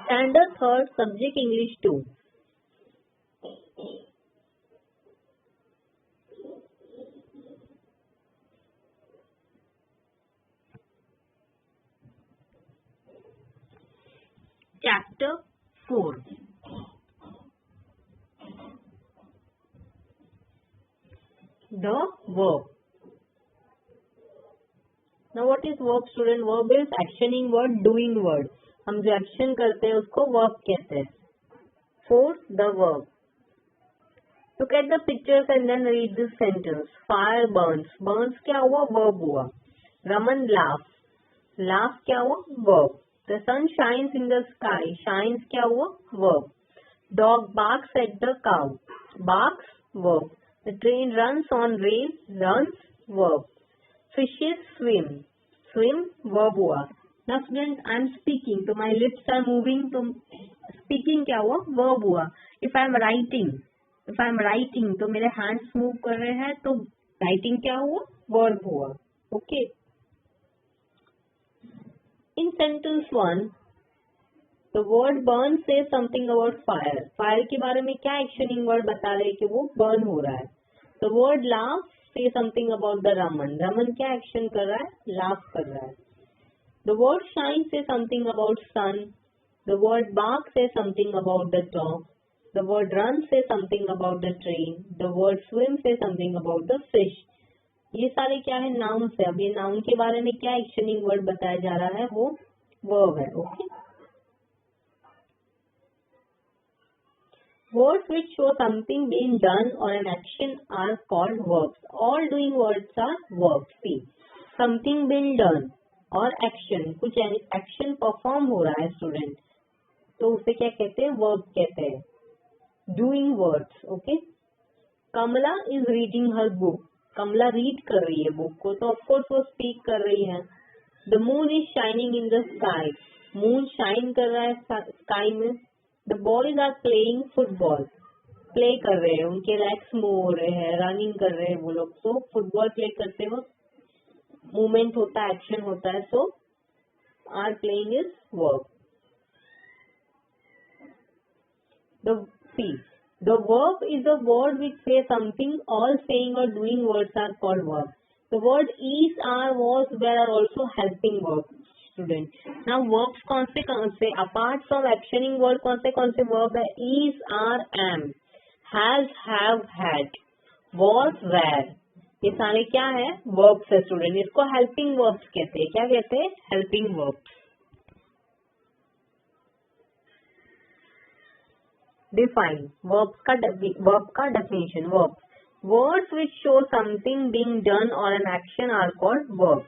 Standard 3rd, Subject English 2. Chapter 4. The verb. Now what is verb, student? Verb is actioning word, doing word. हम जो action करते हैं उसको verb कहते हैं. 4. The verb. Look at the pictures and then read this sentence. Fire burns. Burns क्या हुआ? Verb हुआ. Raman laughs. Laugh क्या हुआ? Verb. The sun shines in the sky. Shines क्या हुआ? Verb. Dog barks at the cow. Barks, verb. The train runs on rails. Runs, verb. Fishes swim. Swim, verb हुआ. Now students, I am speaking. तो my lips are moving. तो speaking क्या हुआ? Verb हुआ. If I am writing, तो मेरे hands move कर रहे हैं. तो writing क्या हुआ? Verb हुआ. Okay. In sentence 1, the word burn says something about fire. Fire के बारे में क्या actioning word बता रहे हैं कि वो burn हो रहा है. The word laugh says something about the Raman. Raman क्या action कर रहा है? Laugh कर रहा है. The word shine says something about sun. The word bark says something about the dog. The word run says something about the train. The word swim says something about the fish. ये सारे क्या है? Noun है. अब ये noun के बारे में क्या एक्शनिंग वर्ड बताया जा रहा है? वो वर्ब है. Okay. Words which show something being done or an action are called verbs. All doing words are verbs. See, something being done और action, कुछ action perform हो रहा है स्टूडेंट, तो उसे क्या कहते हैं? वर्ब कहते हैं. Doing words. Okay. Kamala is reading her book. Kamala read कर रही है बुक को, तो ऑफकोर्स वो स्पीक कर रही है. The moon is shining in the sky. Moon shine कर रहा है स्काई में. The boys are playing football. Play कर रहे हैं, उनके लेग्स मूव हो रहे हैं, रनिंग कर रहे हैं वो लोग. तो फुटबॉल प्ले करते वक्त मूवमेंट होता है, एक्शन होता है. So are playing is verb. The verb is a word which says something. All saying or doing words are called verb. The word is, are, was, were are also helping verbs, student. Now verbs कौन से apart from actioning word कौन से verb है? Is, are, am, has, have, had, was, were. ये सारे क्या है? Verbs है student. इसको helping verbs कहते हैं. क्या कहते हैं? Helping verbs. Define verb का definition. Verbs. Words which show something being done or an action are called verbs.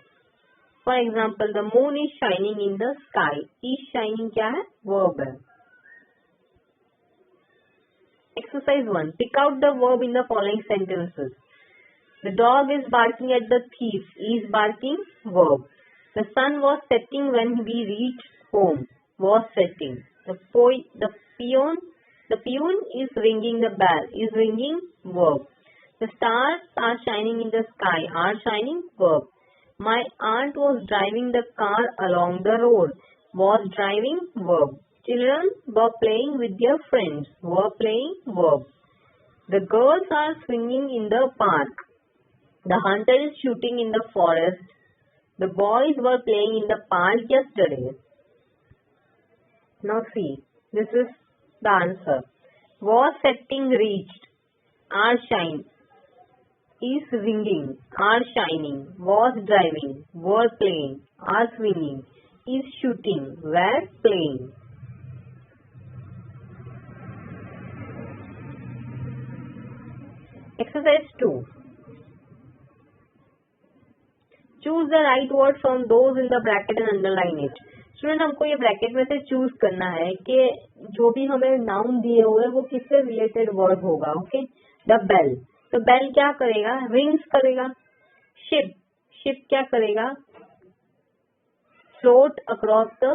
For example, the moon is shining in the sky. Is shining क्या है? Verb है. Exercise 1. Pick out the verb in the following sentences. The dog is barking at the thief. Is barking, verb. The sun was setting when we reached home. Was setting. The peon is ringing the bell. Is ringing, verb. The stars are shining in the sky. Are shining, verb. My aunt was driving the car along the road. Was driving, verb. Children were playing with their friends. Were playing, verb. The girls are swinging in the park. The hunter is shooting in the forest. The boys were playing in the park yesterday. Now see, this is the answer. Was setting reached. Are shine. Is ringing. Are shining. Was driving. Were playing. Are swinging. Is shooting. Were playing. Exercise 2. Choose the right word from those in the bracket and underline it. Student, हमको ये bracket में से choose करना है कि जो भी हमें नाउन दिए हुए वो किससे रिलेटेड वर्ड होगा. ओके. The bell. तो बेल क्या करेगा? रिंग्स करेगा. शिप क्या करेगा? Float across the.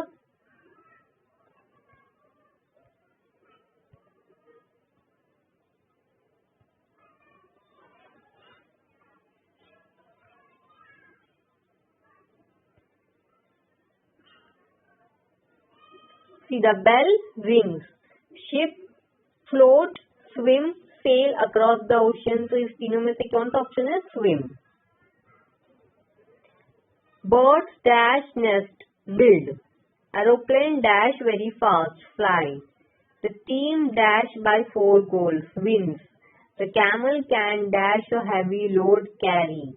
See, the bell rings. Ship, float, swim, sail across the ocean. तो इस तीनों में से कौन सा ऑप्शन है? Swim. Birds dash nest, build. Aeroplane dash very fast, fly. The team dash by 4 goals, wins. The camel can dash a heavy load, carry.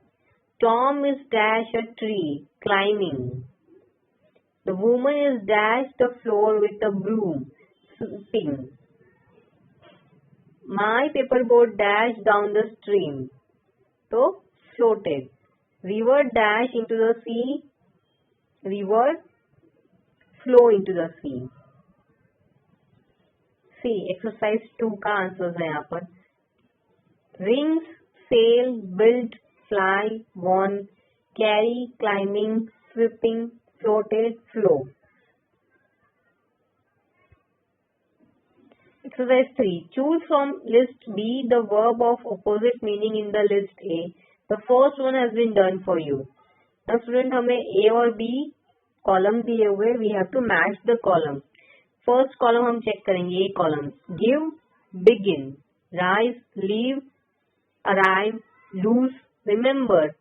Tom is dash a tree, climbing. The woman is dash the floor with a broom, sweeping. My paperboat dash down the stream. So, floated. River dash into the sea. River flow into the sea. See, exercise 2 का answer है यहाँ पर. Rings, sail, build, fly, won, carry, climbing, sweeping, floated, flow. Exercise 3. Choose from list B the verb of opposite meaning in the list A. The first one has been done for you. Now student, हमें A और B column दिए हुए, we have to match the column. First column हम check करेंगे. A column. Give, begin, rise, leave, arrive, lose, remember,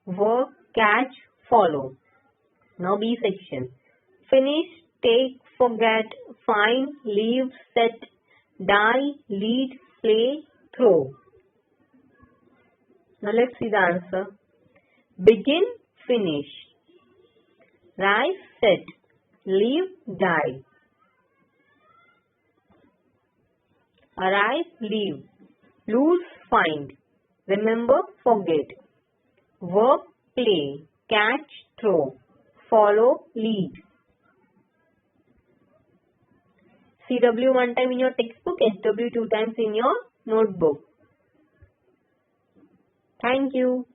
work, catch, follow. Now B section. Finish, take, forget, find, leave, set, die, lead, play, throw. Now let's see the answer. Begin, finish. Rise, set. Leave, die. Arrive, leave. Lose, find. Remember, forget. Work, play. Catch, throw. Follow, lead. CW 1 time in your textbook, SW 2 times in your notebook. Thank you.